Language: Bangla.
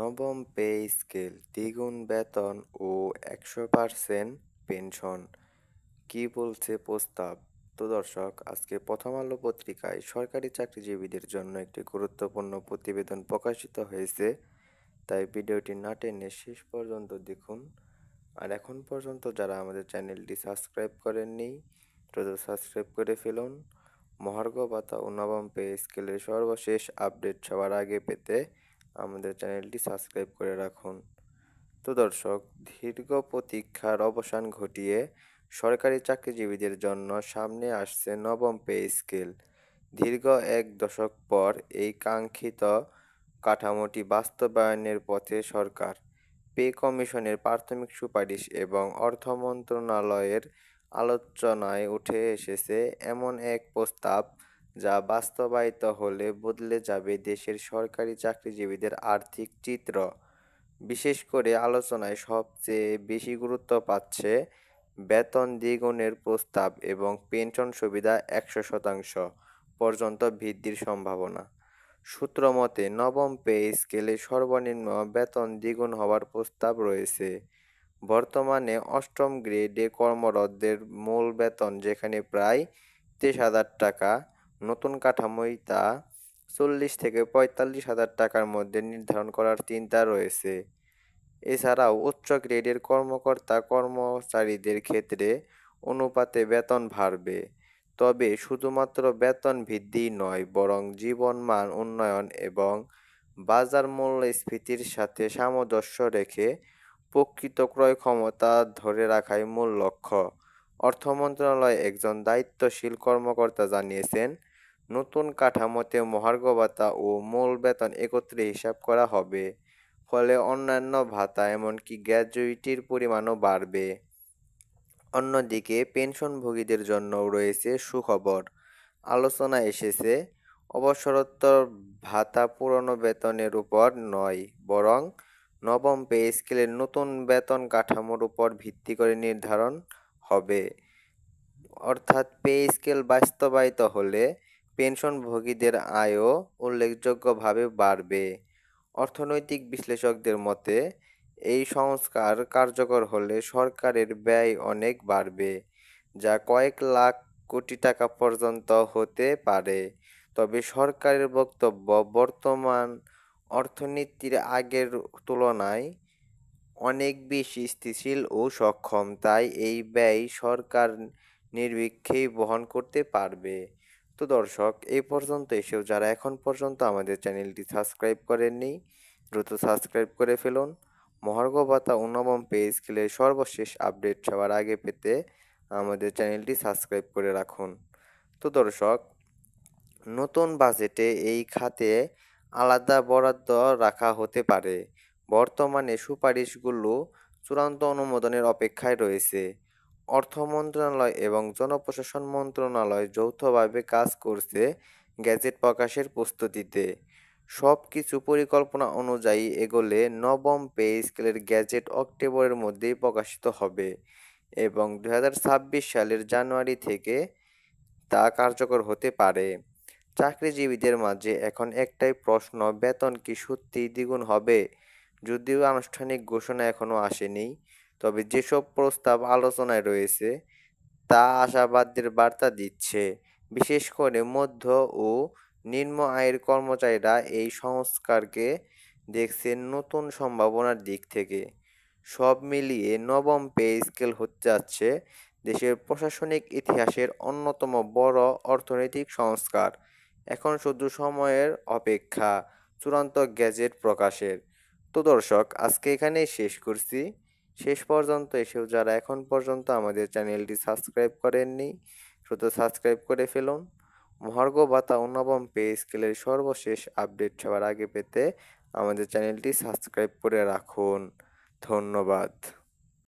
নবম পে স্কেল, দ্বিগুণ বেতন ও ১০০% পেনশন। কি বলছে প্রস্তাব? তো দর্শক, আজকে প্রথম আলো পত্রিকায় সরকারি চাকরিজীবীদের জন্য একটি গুরুত্বপূর্ণ প্রতিবেদন প্রকাশিত হয়েছে। তাই ভিডিওটি না টেনে শেষ পর্যন্ত দেখুন। আর এখন পর্যন্ত যারা আমাদের চ্যানেলটি সাবস্ক্রাইব করেননি, দ্রুত সাবস্ক্রাইব করে ফেলুন। মহার্ঘ ভাতা ও নবম পে স্কেলের সর্বশেষ আপডেট সবার আগে পেতে আমাদের চ্যানেলটি সাবস্ক্রাইব করে রাখুন। তো দর্শক, দীর্ঘ প্রতীক্ষার অবসান ঘটিয়ে সরকারি চাকরিজীবীদের জন্য সামনে আসছে নবম পে স্কেল। দীর্ঘ ১ দশক পর এই কাঙ্ক্ষিত কাঠামোটি বাস্তবায়নের পথে সরকার। পে কমিশনের প্রাথমিক সুপারিশ এবং অর্থ মন্ত্রণালয়ের আলোচনায় উঠে এসেছে এমন এক প্রস্তাব, যা বাস্তবায়িত হলে বদলে যাবে দেশের সরকারি চাকরিজীবীদের আর্থিক চিত্র। বিশেষ করে আলোচনায় সবচেয়ে বেশি গুরুত্ব পাচ্ছে বেতন দ্বিগুণের প্রস্তাব এবং পেনশন সুবিধা ১০০% পর্যন্ত বৃদ্ধির সম্ভাবনা। সূত্র মতে, নবম পে স্কেলে সর্বনিম্ন বেতন দ্বিগুণ হওয়ার প্রস্তাব রয়েছে। বর্তমানে অষ্টম গ্রেডে কর্মরতদের মূল বেতন যেখানে প্রায় ২৩,০০০ টাকা, নতুন কাঠামোয় তা ৪০ থেকে ৪৫,০০০ টাকার মধ্যে নির্ধারণ করার চিন্তা রয়েছে। এছাড়াও উচ্চ গ্রেডের কর্মচারীদের ক্ষেত্রে অনুপাতে বেতন বাড়বে। তবে শুধুমাত্র বেতন বৃদ্ধিই নয়, বরং জীবনমান উন্নয়ন এবং বাজার মূল্যস্ফীতির সাথে সামঞ্জস্য রেখে প্রকৃত ক্রয় ক্ষমতা ধরে রাখাই মূল লক্ষ্য। অর্থ মন্ত্রণালয়ের একজন দায়িত্বশীল কর্মকর্তা জানিয়েছেন, নতুন কাঠামোতে মহার্ঘ ভাতা ও মূল বেতন একত্রে হিসাব করা হবে। ফলে অন্যান্য ভাতা এমনকি গ্র্যাচুইটির পরিমাণও বাড়বে। অন্যদিকে পেনশনভোগীদের জন্যও রয়েছে সুখবর। আলোচনায় এসেছে, অবসরোত্তর ভাতা পুরনো বেতনের উপর নয়, বরং নবম পে স্কেলের নতুন বেতন কাঠামোর উপর ভিত্তি করে নির্ধারণ হবে। অর্থাৎ পে স্কেল বাস্তবায়িত হলে পেনশনভোগীদের আয়ও উল্লেখযোগ্যভাবে বাড়বে। অর্থনৈতিক বিশ্লেষকদের মতে, এই সংস্কার কার্যকর হলে সরকারের ব্যয় অনেক বাড়বে, যা কয়েক লাখ কোটি টাকা পর্যন্ত হতে পারে। তবে সরকারের বক্তব্য, বর্তমান অর্থনীতির আগের তুলনায় অনেক বেশি স্থিতিশীল ও সক্ষম, তাই এই ব্যয় সরকার নির্বিঘ্নেই বহন করতে পারবে। তো দর্শক, এই পর্যন্ত এসেও যারা এখন পর্যন্ত আমাদের চ্যানেলটি সাবস্ক্রাইব করেননি, দ্রুত সাবস্ক্রাইব করে ফেলুন। মহার্ঘ ভাতা ও নবম পে স্কেলের সর্বশেষ আপডেট সবার আগে পেতে আমাদের চ্যানেলটি সাবস্ক্রাইব করে রাখুন। তো দর্শক, নতুন বাজেটে এই খাতে আলাদা বরাদ্দ রাখা হতে পারে। বর্তমানে সুপারিশগুলো চূড়ান্ত অনুমোদনের অপেক্ষায় রয়েছে। অর্থ মন্ত্রণালয় এবং জনপ্রশাসন মন্ত্রণালয় যৌথভাবে কাজ করছে গেজেট প্রকাশের প্রস্তুতিতে। সব কিছু পরিকল্পনা অনুযায়ী এগোলে নবম পে স্কেলের গেজেট অক্টোবরের মধ্যেই প্রকাশিত হবে এবং ২০২৬ সালের জানুয়ারি থেকে তা কার্যকর হতে পারে। চাকরিজীবীদের মাঝে এখন একটাই প্রশ্ন, বেতন কি সত্যিই দ্বিগুণ হবে? যদিও আনুষ্ঠানিক ঘোষণা এখনো আসেনি, তবে যেসব প্রস্তাব আলোচনায় রয়েছে তা আশাবাদের বার্তা দিচ্ছে। বিশেষ করে মধ্য ও নিম্ন আয়ের কর্মচারীরা এই সংস্কারকে দেখছেন নতুন সম্ভাবনার দিক থেকে। সব মিলিয়ে নবম পে স্কেল হতে যাচ্ছে দেশের প্রশাসনিক ইতিহাসের অন্যতম বড় অর্থনৈতিক সংস্কার। এখন শুধু সময়ের অপেক্ষা চূড়ান্ত গেজেট প্রকাশের। তো দর্শক, আজকে এখানেই শেষ করছি। শেষ পর্যন্ত এসেও যারা এখন পর্যন্ত আমাদের চ্যানেলটি সাবস্ক্রাইব করেননি, দ্রুত সাবস্ক্রাইব করে ফেলুন। মহার্ঘ ভাতা ও নবম পে স্কেলের সর্বশেষ আপডেট সবার আগে পেতে আমাদের চ্যানেলটি সাবস্ক্রাইব করে রাখুন। ধন্যবাদ।